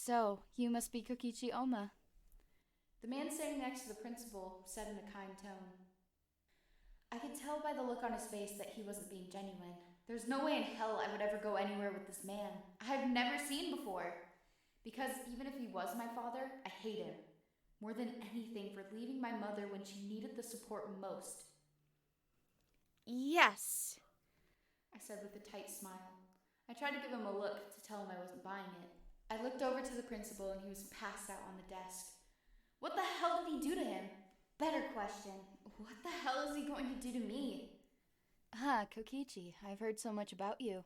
So, you must be Kokichi Ouma. The man standing next to the principal said in a kind tone. I could tell by the look on his face that he wasn't being genuine. There's no way in hell I would ever go anywhere with this man I've never seen before. Because even if he was my father, I hate him. More than anything for leaving my mother when she needed the support most. Yes, I said with a tight smile. I tried to give him a look to tell him I wasn't buying it. I looked over to the principal and he was passed out on the desk. What the hell did he do to him? Better question, what the hell is he going to do to me? Kokichi, I've heard so much about you.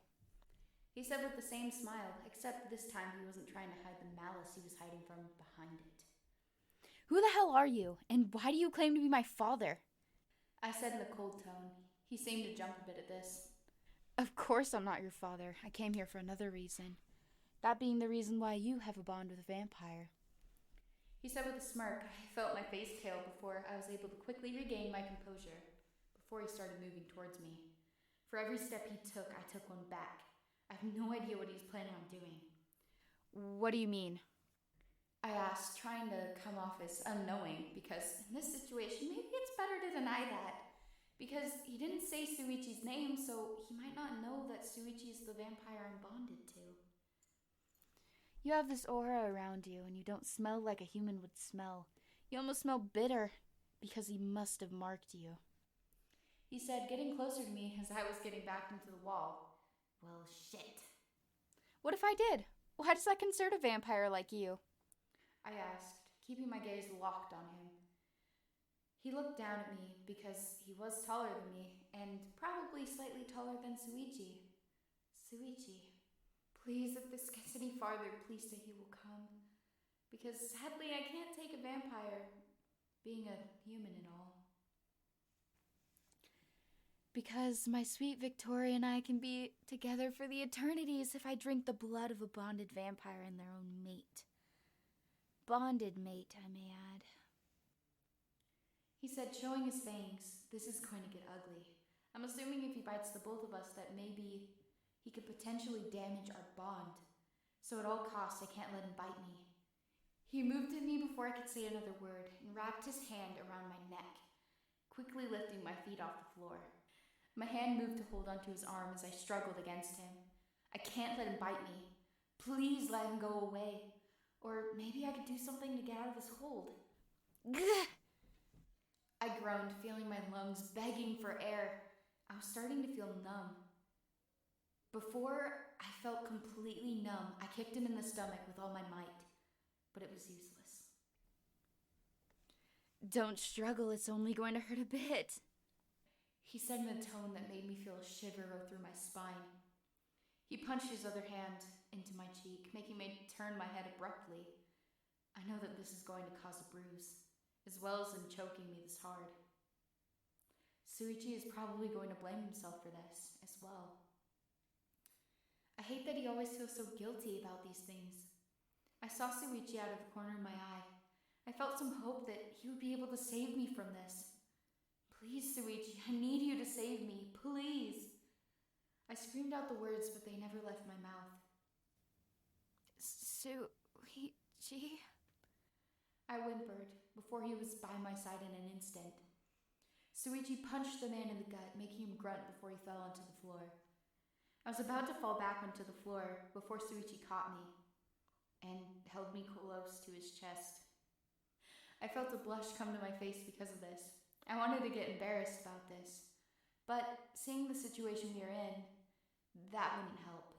He said with the same smile, except this time he wasn't trying to hide the malice he was hiding from behind it. Who the hell are you, and why do you claim to be my father? I said in a cold tone. He seemed to jump a bit at this. Of course I'm not your father. I came here for another reason. That being the reason why you have a bond with a vampire. He said with a smirk. I felt my face pale before I was able to quickly regain my composure, before he started moving towards me. For every step he took, I took one back. I have no idea what he's planning on doing. What do you mean? I asked, trying to come off as unknowing, because in this situation, maybe it's better to deny that. Because he didn't say Shuichi's name, so he might not know that Shuichi is the vampire I'm bonded to. You have this aura around you, and you don't smell like a human would smell. You almost smell bitter, because he must have marked you. He said, getting closer to me as I was getting back into the wall. Well, shit. What if I did? Why does that concern a vampire like you? I asked, keeping my gaze locked on him. He looked down at me because he was taller than me, and probably slightly taller than Shuichi. Shuichi, please, if this gets any farther, please say he will come. Because sadly, I can't take a vampire, being a human and all. Because my sweet Victoria and I can be together for the eternities if I drink the blood of a bonded vampire and their own mate. Bonded mate, I may add. He said, showing his fangs, this is going to get ugly. I'm assuming if he bites the both of us that maybe he could potentially damage our bond. So at all costs, I can't let him bite me. He moved at me before I could say another word and wrapped his hand around my neck, quickly lifting my feet off the floor. My hand moved to hold onto his arm as I struggled against him. I can't let him bite me. Please let him go away. Or maybe I could do something to get out of his hold. Gah! I groaned, feeling my lungs begging for air. I was starting to feel numb. Before I felt completely numb, I kicked him in the stomach with all my might, but it was useless. Don't struggle, it's only going to hurt a bit. He said in a tone that made me feel a shiver go through my spine. He punched his other hand into my cheek, making me turn my head abruptly. I know that this is going to cause a bruise, as well as him choking me this hard. Shuichi is probably going to blame himself for this as well. I hate that he always feels so guilty about these things. I saw Shuichi out of the corner of my eye. I felt some hope that he would be able to save me from this. Please, Shuichi, I need you to save me, please. I screamed out the words, but they never left my mouth. Shuichi? I whimpered before he was by my side in an instant. Shuichi punched the man in the gut, making him grunt before he fell onto the floor. I was about to fall back onto the floor before Shuichi caught me and held me close to his chest. I felt a blush come to my face because of this. I wanted to get embarrassed about this, but seeing the situation we are in, that wouldn't help.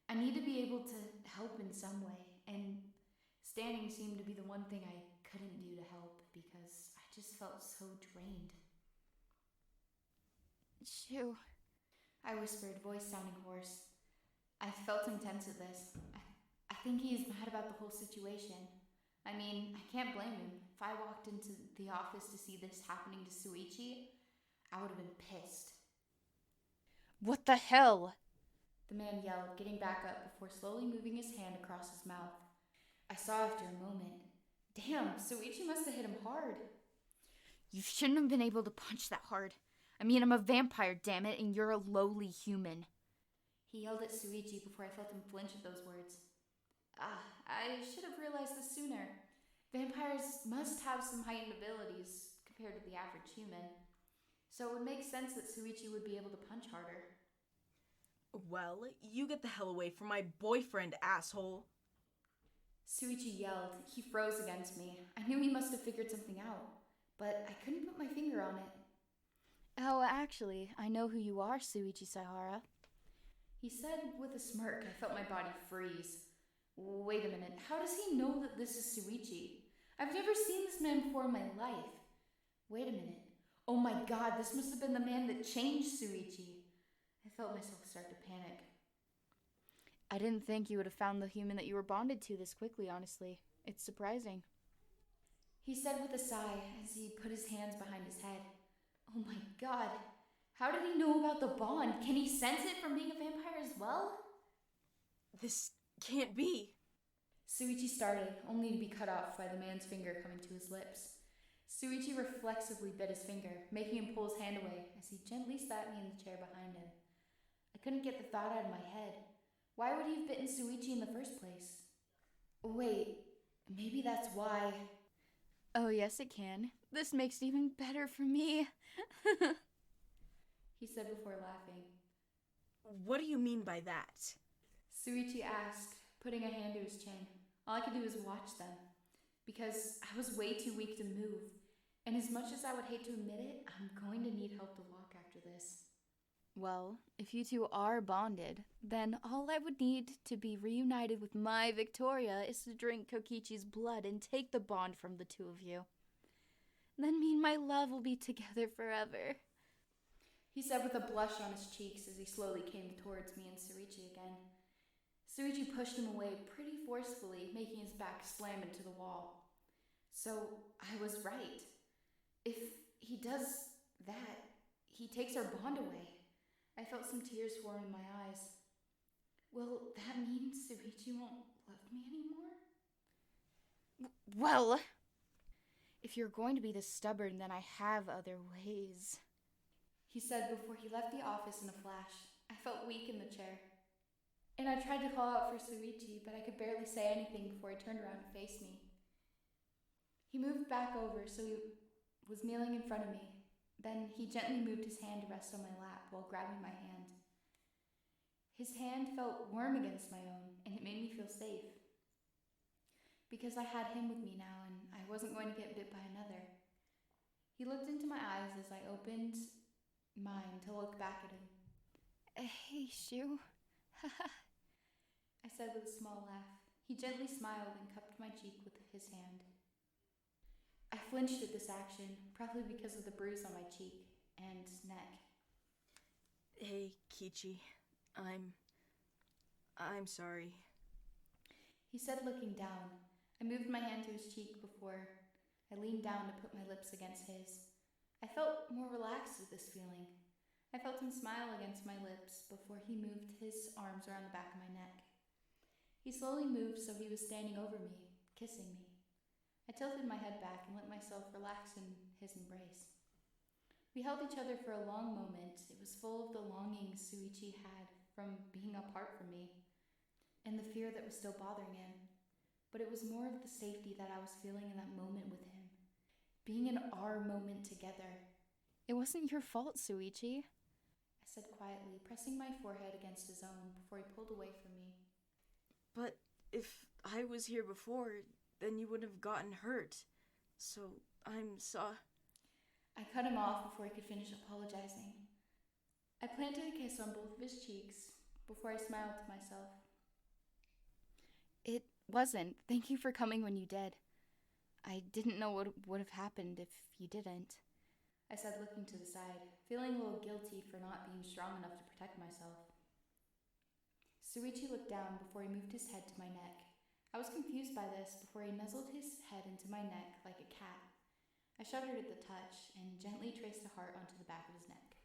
I need to be able to help in some way, and standing seemed to be the one thing I couldn't do to help because I just felt so drained. Shu, I whispered, voice sounding hoarse. I felt intense at this. I think he's mad about the whole situation. I mean, I can't blame him. If I walked into the office to see this happening to Shuichi, I would have been pissed. What the hell? The man yelled, getting back up before slowly moving his hand across his mouth. I saw after a moment. Damn, Shuichi must have hit him hard. You shouldn't have been able to punch that hard. I mean, I'm a vampire, damn it, and you're a lowly human. He yelled at Shuichi before I felt him flinch at those words. I I should have realized this sooner. Vampires must have some heightened abilities compared to the average human. So it would make sense that Shuichi would be able to punch harder. Well, you get the hell away from my boyfriend, asshole. Shuichi yelled. He froze against me. I knew he must have figured something out, but I couldn't put my finger on it. Oh, actually, I know who you are, Shuichi Saihara. He said with a smirk. I felt my body freeze. Wait a minute, how does he know that this is Shuichi? I've never seen this man before in my life. Wait a minute. Oh my god, this must have been the man that changed Shuichi. I felt myself start to panic. I didn't think you would have found the human that you were bonded to this quickly, honestly. It's surprising. He said with a sigh as he put his hands behind his head. Oh my god, how did he know about the bond? Can he sense it from being a vampire as well? This can't be. Shuichi started, only to be cut off by the man's finger coming to his lips. Shuichi reflexively bit his finger, making him pull his hand away as he gently sat me in the chair behind him. I couldn't get the thought out of my head. Why would he have bitten Shuichi in the first place? Wait, maybe that's why. Oh, yes, it can. This makes it even better for me. He said before laughing. What do you mean by that? Shuichi asked, putting a hand to his chin. All I could do was watch them, because I was way too weak to move. And as much as I would hate to admit it, I'm going to need help to walk after this. Well, if you two are bonded, then all I would need to be reunited with my Victoria is to drink Kokichi's blood and take the bond from the two of you. Then me and my love will be together forever. He said with a blush on his cheeks as he slowly came towards me and Shuichi again. Shuichi pushed him away pretty forcefully, making his back slam into the wall. So I was right. If he does that, he takes our bond away. I felt some tears form in my eyes. Will that mean Shuichi won't love me anymore? Well, if you're going to be this stubborn, then I have other ways. He said before he left the office in a flash. I felt weak in the chair. And I tried to call out for Shuichi, but I could barely say anything before he turned around to face me. He moved back over so he was kneeling in front of me. Then he gently moved his hand to rest on my lap while grabbing my hand. His hand felt warm against my own, and it made me feel safe. Because I had him with me now, and I wasn't going to get bit by another. He looked into my eyes as I opened mine to look back at him. Hey, Shu. I said with a small laugh. He gently smiled and cupped my cheek with his hand. I flinched at this action, probably because of the bruise on my cheek and neck. Hey, Kichi. I'm sorry. He said, looking down. I moved my hand to his cheek before I leaned down to put my lips against his. I felt more relaxed at this feeling. I felt him smile against my lips before he moved his arms around the back of my neck. He slowly moved so he was standing over me, kissing me. I tilted my head back and let myself relax in his embrace. We held each other for a long moment. It was full of the longing Shuichi had from being apart from me, and the fear that was still bothering him. But it was more of the safety that I was feeling in that moment with him. Being in our moment together. It wasn't your fault, Shuichi. I said quietly, pressing my forehead against his own before he pulled away from me. But if I was here before, then you wouldn't have gotten hurt. So I'm sorry. I cut him off before he could finish apologizing. I planted a kiss on both of his cheeks before I smiled to myself. It wasn't. Thank you for coming when you did. I didn't know what would have happened if you didn't. I said, looking to the side, feeling a little guilty for not being strong enough to protect myself. Shuichi looked down before he moved his head to my neck. I was confused by this before he nuzzled his head into my neck like a cat. I shuddered at the touch and gently traced a heart onto the back of his neck.